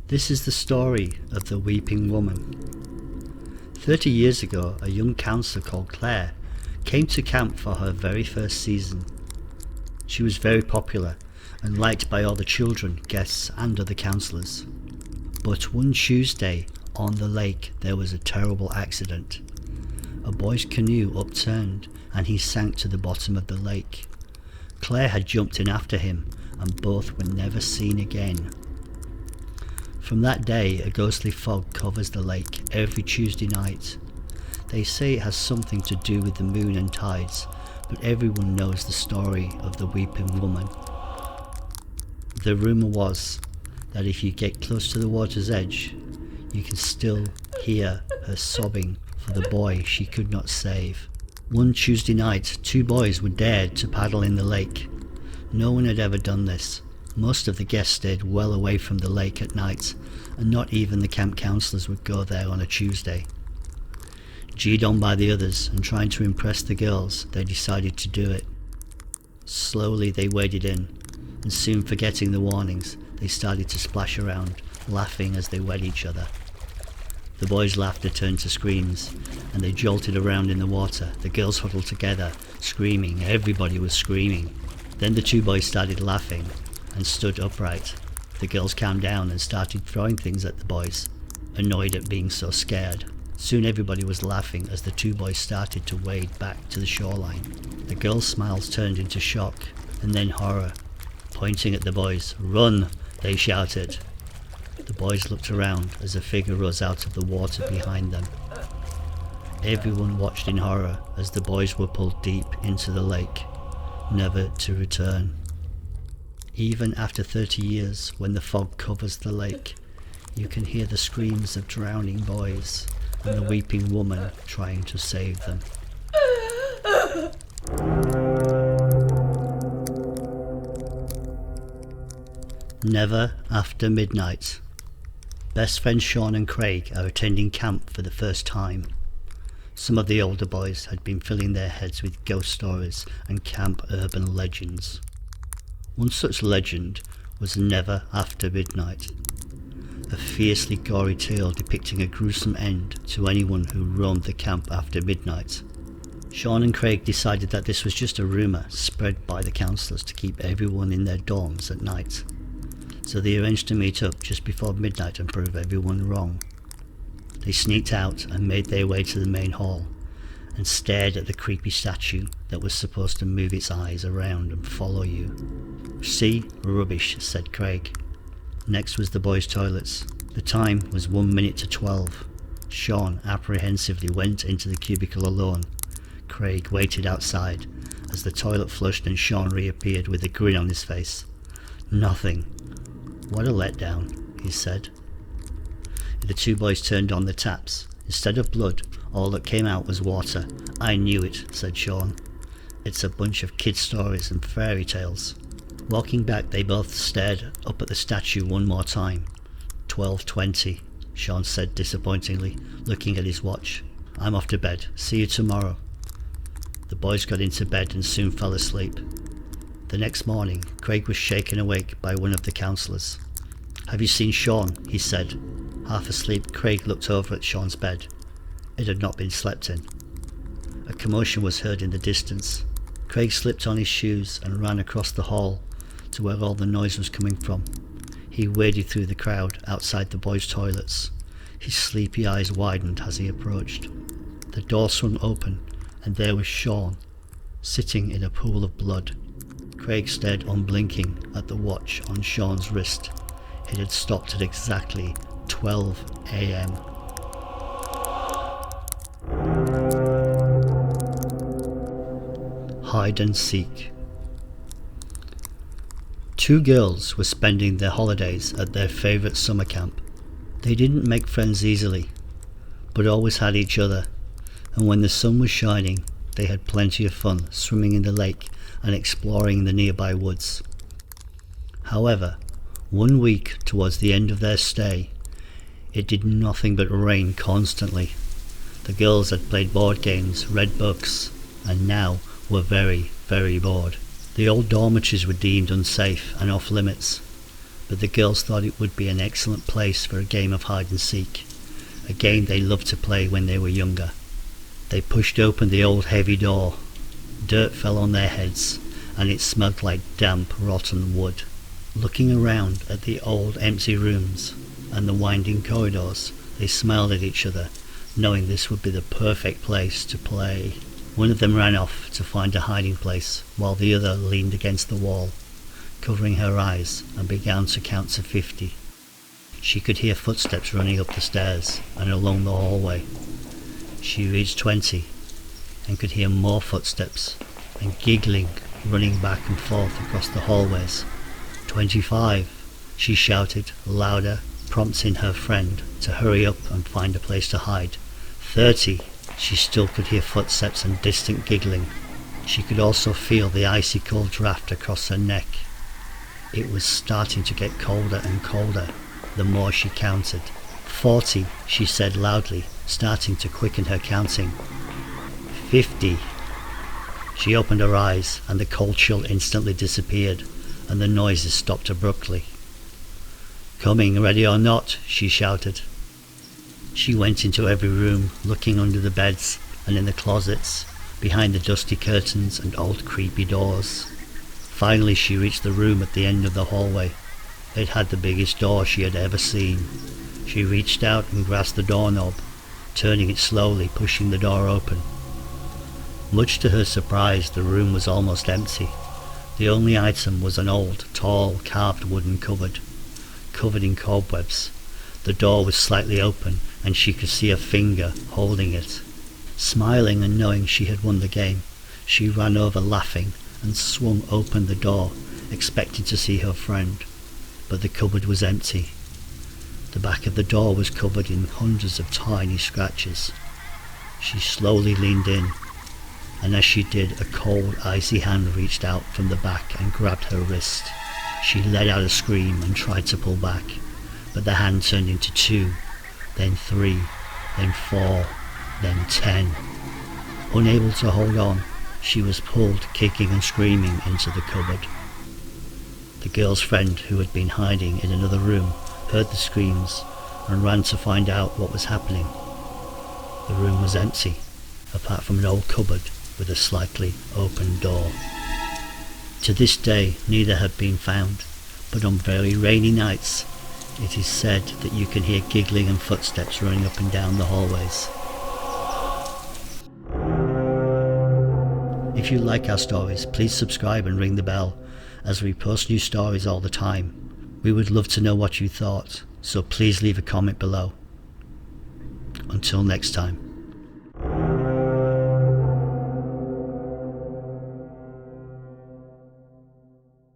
This is the story of the Weeping Woman. 30 years ago, a young counsellor called Claire came to camp for her very first season. She was very popular and liked by all the children, guests and other counsellors. But one Tuesday on the lake there was a terrible accident. A boy's canoe upturned and he sank to the bottom of the lake. Claire had jumped in after him and both were never seen again. From that day, a ghostly fog covers the lake every Tuesday night. They say it has something to do with the moon and tides, but everyone knows the story of the Weeping Woman. The rumour was that if you get close to the water's edge, you can still hear her sobbing for the boy she could not save. One Tuesday night, 2 boys were dared to paddle in the lake. No one had ever done this. Most of the guests stayed well away from the lake at night, and not even the camp counsellors would go there on a Tuesday. Geered on by the others and trying to impress the girls, they decided to do it. Slowly they waded in, and soon forgetting the warnings, they started to splash around, laughing as they wet each other. The boys' laughter turned to screams, and they jolted around in the water. The girls huddled together, screaming. Everybody was screaming. Then the 2 boys started laughing and stood upright. The girls calmed down and started throwing things at the boys, annoyed at being so scared. Soon everybody was laughing as the 2 boys started to wade back to the shoreline. The girls' smiles turned into shock and then horror. Pointing at the boys, "Run!" they shouted. The boys looked around as a figure rose out of the water behind them. Everyone watched in horror as the boys were pulled deep into the lake, never to return. Even after 30 years, when the fog covers the lake, you can hear the screams of drowning boys and the weeping woman trying to save them. Never after midnight. Best friends Sean and Craig are attending camp for the first time. Some of the older boys had been filling their heads with ghost stories and camp urban legends. One such legend was Never After Midnight, a fiercely gory tale depicting a gruesome end to anyone who roamed the camp after midnight. Sean and Craig decided that this was just a rumour spread by the counsellors to keep everyone in their dorms at night. So they arranged to meet up just before midnight and prove everyone wrong. They sneaked out and made their way to the main hall and stared at the creepy statue that was supposed to move its eyes around and follow you. "See? Rubbish," said Craig. Next was the boys' toilets. The time was 1 minute to 12. Sean apprehensively went into the cubicle alone. Craig waited outside as the toilet flushed and Sean reappeared with a grin on his face. "Nothing. What a letdown," he said. The 2 boys turned on the taps. Instead of blood, all that came out was water. "I knew it," said Sean. "It's a bunch of kid stories and fairy tales." Walking back, they both stared up at the statue one more time. 12:20, Sean said disappointingly, looking at his watch. "I'm off to bed. See you tomorrow." The boys got into bed and soon fell asleep. The next morning, Craig was shaken awake by one of the counsellors. "Have you seen Sean?" he said. Half asleep, Craig looked over at Sean's bed. It had not been slept in. A commotion was heard in the distance. Craig slipped on his shoes and ran across the hall to where all the noise was coming from. He waded through the crowd outside the boys' toilets. His sleepy eyes widened as he approached. The door swung open and there was Sean, sitting in a pool of blood. Craig stared unblinking at the watch on Sean's wrist. It had stopped at exactly 12 a.m. Hide and seek. 2 girls were spending their holidays at their favourite summer camp. They didn't make friends easily, but always had each other, and when the sun was shining, they had plenty of fun swimming in the lake and exploring the nearby woods. However, 1 week towards the end of their stay, it did nothing but rain constantly. The girls had played board games, read books, and now were very, very bored. The old dormitories were deemed unsafe and off limits. but the girls thought it would be an excellent place for a game of hide and seek, a game they loved to play when they were younger. They pushed open the old heavy door. Dirt fell on their heads, and it smelled like damp, rotten wood. Looking around at the old empty rooms and the winding corridors, they smiled at each other, knowing this would be the perfect place to play. One of them ran off to find a hiding place, while the other leaned against the wall, covering her eyes, and began to count to 50. She could hear footsteps running up the stairs and along the hallway. She reached 20 and could hear more footsteps and giggling running back and forth across the hallways. 25, she shouted louder, prompting her friend to hurry up and find a place to hide. 30, she still could hear footsteps and distant giggling. She could also feel the icy cold draft across her neck. It was starting to get colder and colder the more she counted. 40, she said loudly, starting to quicken her counting. 50. She opened her eyes, and the cold chill instantly disappeared, and the noises stopped abruptly. "Coming, ready or not," she shouted. She went into every room, looking under the beds and in the closets, behind the dusty curtains and old creepy doors. Finally she reached the room at the end of the hallway. It had the biggest door she had ever seen. She reached out and grasped the doorknob, turning it slowly, pushing the door open. Much to her surprise, the room was almost empty. The only item was an old, tall, carved wooden cupboard, covered in cobwebs. The door was slightly open, and she could see a finger holding it. Smiling and knowing she had won the game, she ran over laughing and swung open the door, expecting to see her friend. But the cupboard was empty. The back of the door was covered in hundreds of tiny scratches. She slowly leaned in, and as she did, a cold, icy hand reached out from the back and grabbed her wrist. She let out a scream and tried to pull back, but the hand turned into 2, then 3, then 4, then 10. Unable to hold on, she was pulled, kicking and screaming, into the cupboard. The girl's friend, who had been hiding in another room, heard the screams and ran to find out what was happening. The room was empty, apart from an old cupboard with a slightly open door. To this day, neither had been found, but on very rainy nights, it is said that you can hear giggling and footsteps running up and down the hallways. If you like our stories, please subscribe and ring the bell, as we post new stories all the time. We would love to know what you thought, so please leave a comment below. Until next time.